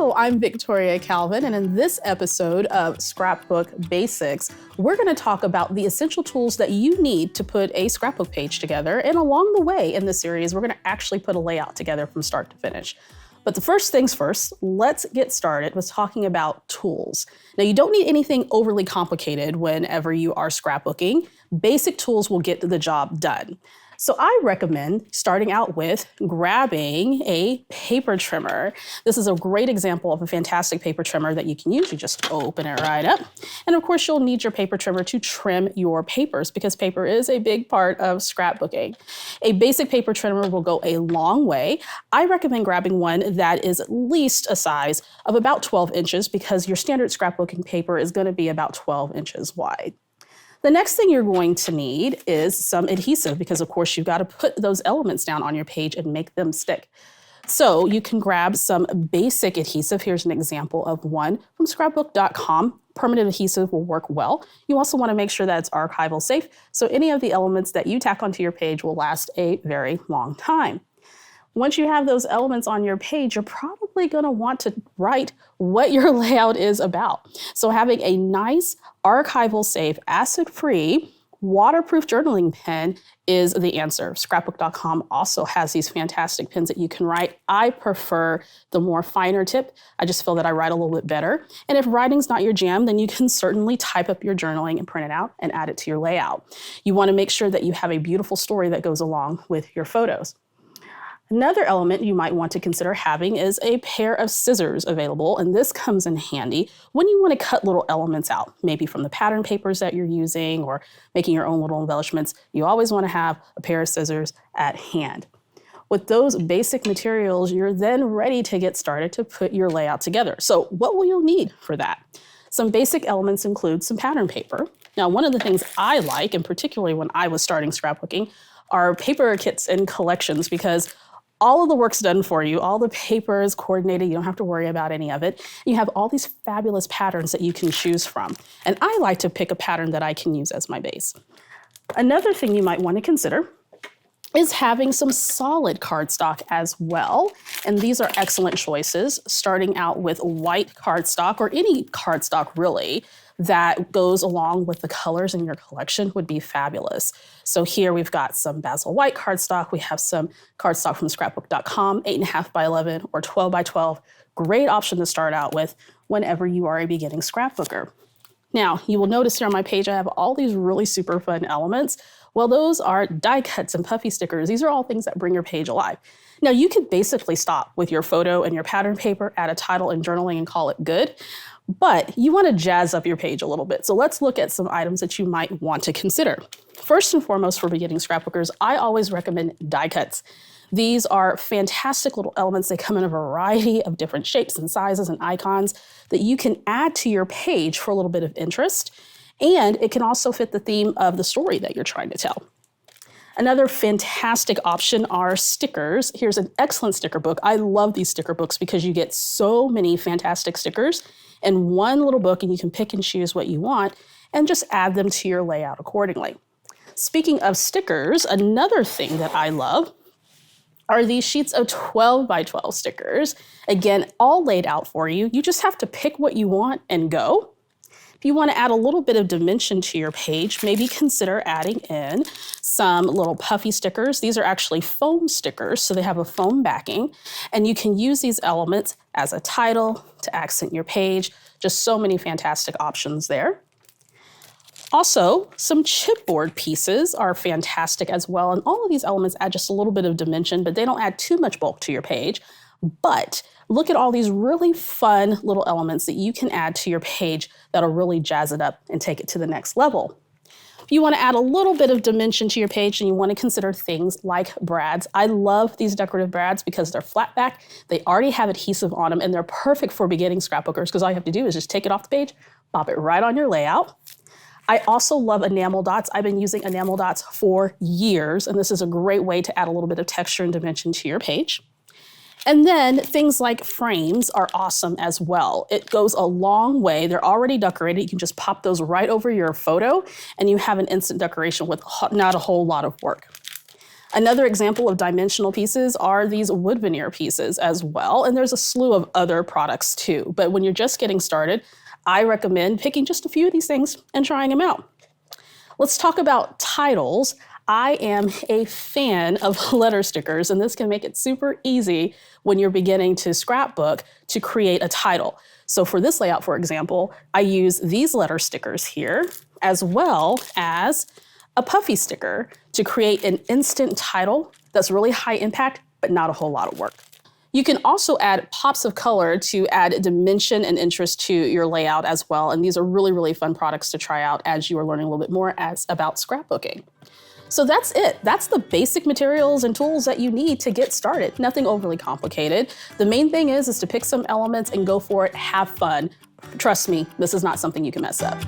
Hello, I'm Victoria Calvin, and in this episode of Scrapbook Basics, we're going to talk about the essential tools that you need to put a scrapbook page together. And along the way in this series, we're going to actually put a layout together from start to finish. But the first things first, let's get started with talking about tools. Now, you don't need anything overly complicated whenever you are scrapbooking. Basic tools will get the job done. So I recommend starting out with grabbing a paper trimmer. This is a great example of a fantastic paper trimmer that you can use. You just open it right up. And of course, you'll need your paper trimmer to trim your papers because paper is a big part of scrapbooking. A basic paper trimmer will go a long way. I recommend grabbing one that is at least a size of about 12 inches because your standard scrapbooking paper is going to be about 12 inches wide. The next thing you're going to need is some adhesive because, of course, you've got to put those elements down on your page and make them stick. So you can grab some basic adhesive. Here's an example of one from Scrapbook.com. Permanent adhesive will work well. You also want to make sure that it's archival safe, so any of the elements that you tack onto your page will last a very long time. Once you have those elements on your page, you're probably going to want to write what your layout is about. So having a nice, archival safe, acid-free, waterproof journaling pen is the answer. Scrapbook.com also has these fantastic pens that you can write. I prefer the more finer tip. I just feel that I write a little bit better. And if writing's not your jam, then you can certainly type up your journaling and print it out and add it to your layout. You want to make sure that you have a beautiful story that goes along with your photos. Another element you might want to consider having is a pair of scissors available, and this comes in handy when you want to cut little elements out, maybe from the pattern papers that you're using or making your own little embellishments. You always want to have a pair of scissors at hand. With those basic materials, you're then ready to get started to put your layout together. So what will you need for that? Some basic elements include some pattern paper. Now, one of the things I like, and particularly when I was starting scrapbooking, are paper kits and collections because all of the work's done for you. All the paper is coordinated. You don't have to worry about any of it. You have all these fabulous patterns that you can choose from. And I like to pick a pattern that I can use as my base. Another thing you might want to consider is having some solid cardstock as well. And these are excellent choices, starting out with white cardstock or any cardstock really that goes along with the colors in your collection would be fabulous. So here we've got some Basil white cardstock. We have some cardstock from Scrapbook.com, 8.5 by 11 or 12 by 12. Great option to start out with whenever you are a beginning scrapbooker. Now, you will notice here on my page, I have all these really super fun elements. Well, those are die cuts and puffy stickers. These are all things that bring your page alive. Now, you could basically stop with your photo and your pattern paper, add a title and journaling and call it good. But you want to jazz up your page a little bit. So let's look at some items that you might want to consider. First and foremost, for beginning scrapbookers, I always recommend die cuts. These are fantastic little elements. They come in a variety of different shapes and sizes and icons that you can add to your page for a little bit of interest. And it can also fit the theme of the story that you're trying to tell. Another fantastic option are stickers. Here's an excellent sticker book. I love these sticker books because you get so many fantastic stickers in one little book and you can pick and choose what you want and just add them to your layout accordingly. Speaking of stickers, another thing that I love are these sheets of 12 by 12 stickers. Again, all laid out for you. You just have to pick what you want and go. If you want to add a little bit of dimension to your page, maybe consider adding in some little puffy stickers. These are actually foam stickers, so they have a foam backing, and you can use these elements as a title to accent your page. Just so many fantastic options there. Also, some chipboard pieces are fantastic as well, and all of these elements add just a little bit of dimension, but they don't add too much bulk to your page. But look at all these really fun little elements that you can add to your page that'll really jazz it up and take it to the next level. If you want to add a little bit of dimension to your page and you want to consider things like brads, I love these decorative brads because they're flat back, they already have adhesive on them, and they're perfect for beginning scrapbookers because all you have to do is just take it off the page, pop it right on your layout. I also love enamel dots. I've been using enamel dots for years, and this is a great way to add a little bit of texture and dimension to your page. And then things like frames are awesome as well. It goes a long way. They're already decorated. You can just pop those right over your photo and you have an instant decoration with not a whole lot of work. Another example of dimensional pieces are these wood veneer pieces as well. And there's a slew of other products too. But when you're just getting started, I recommend picking just a few of these things and trying them out. Let's talk about titles. I am a fan of letter stickers, and this can make it super easy when you're beginning to scrapbook to create a title. So for this layout, for example, I use these letter stickers here, as well as a puffy sticker to create an instant title that's really high impact, but not a whole lot of work. You can also add pops of color to add dimension and interest to your layout as well. And these are really, really fun products to try out as you are learning a little bit more about scrapbooking. So that's it. That's the basic materials and tools that you need to get started. Nothing overly complicated. The main thing is to pick some elements and go for it, have fun. Trust me, this is not something you can mess up.